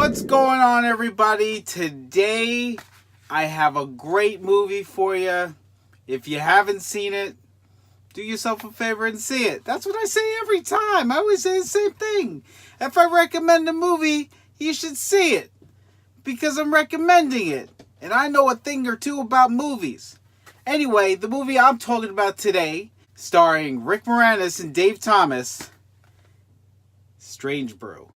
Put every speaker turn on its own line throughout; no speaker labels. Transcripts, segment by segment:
What's going on, everybody? Today I have a great movie for you. If you haven't seen it, do yourself a favor and see it. That's what I say every time. I always say the same thing. If I recommend a movie, you should see it, because I'm recommending it, and I know a thing or two about movies. Anyway, the movie I'm talking about today, starring Rick Moranis and Dave Thomas, Strange Brew.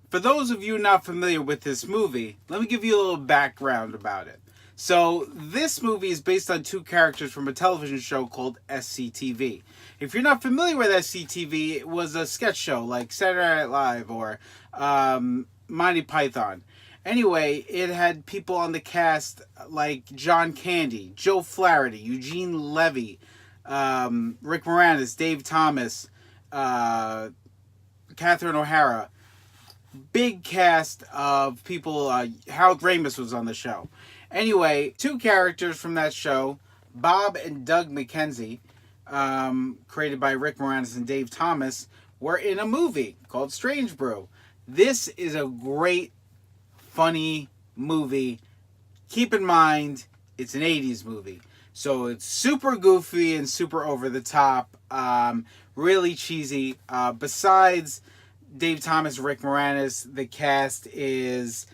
For those of you not familiar with this movie, let me give you a little background about it. So, this movie is based on two characters from a television show called SCTV. If you're not familiar with SCTV, it was a sketch show like Saturday Night Live or Monty Python. Anyway, it had people on the cast like John Candy, Joe Flaherty, Eugene Levy, Rick Moranis, Dave Thomas, Catherine O'Hara. Big cast of people. Harold Ramis was on the show. Anyway, two characters from that show, Bob and Doug McKenzie, created by Rick Moranis and Dave Thomas, were in a movie called Strange Brew. This is a great, funny movie. Keep in mind, it's an 80s movie. So it's super goofy and super over the top. Really cheesy. Besides Dave Thomas, Rick Moranis, the cast is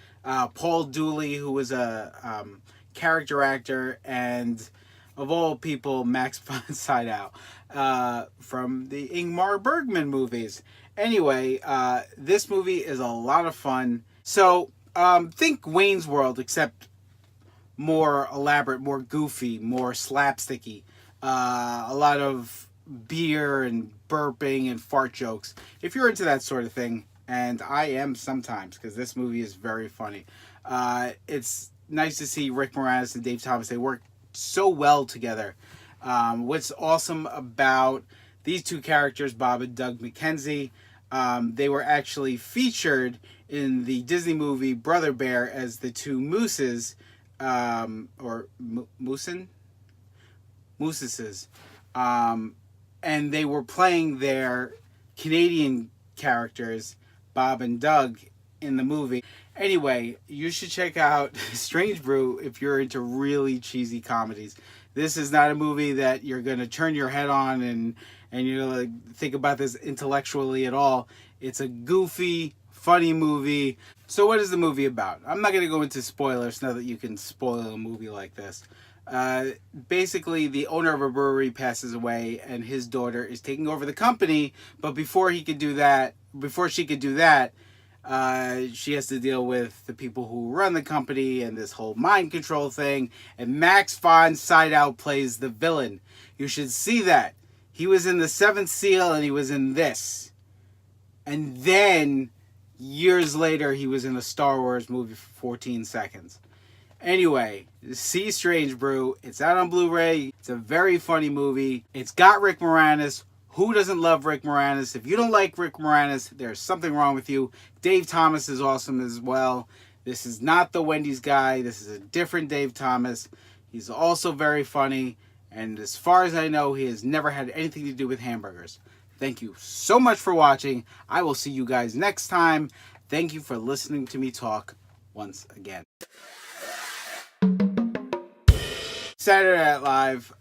Paul Dooley, who was a character actor, and of all people, Max von Sydow from the Ingmar Bergman movies. Anyway, this movie is a lot of fun. So think Wayne's World, except more elaborate, more goofy, more slapsticky. A lot of beer and burping and fart jokes. If you're into that sort of thing, and I am sometimes, because this movie is very funny. It's nice to see Rick Moranis and Dave Thomas. They work so well together. What's awesome about these two characters, Bob and Doug McKenzie, they were actually featured in the Disney movie Brother Bear as the two mooses, or mooses. And they were playing their Canadian characters, Bob and Doug, in the movie. Anyway, you should check out Strange Brew if you're into really cheesy comedies. This is not a movie that you're going to turn your head on and you're going to think about this intellectually at all. It's a goofy, funny movie. So what is the movie about? I'm not going to go into spoilers now that you can spoil a movie like this. Basically, the owner of a brewery passes away and his daughter is taking over the company, but before she could do that, she has to deal with the people who run the company and this whole mind control thing, and Max von Sydow plays the villain. You should see that. He was in The Seventh Seal and he was in this. And then, years later, he was in a Star Wars movie for 14 seconds. Anyway, see Strange Brew. It's out on Blu-ray. It's a very funny movie. It's got Rick Moranis. Who doesn't love Rick Moranis? If you don't like Rick Moranis, there's something wrong with you. Dave Thomas is awesome as well. This is not the Wendy's guy. This is a different Dave Thomas. He's also very funny. And as far as I know, he has never had anything to do with hamburgers. Thank you so much for watching. I will see you guys next time. Thank you for listening to me talk once again. Saturday Night Live.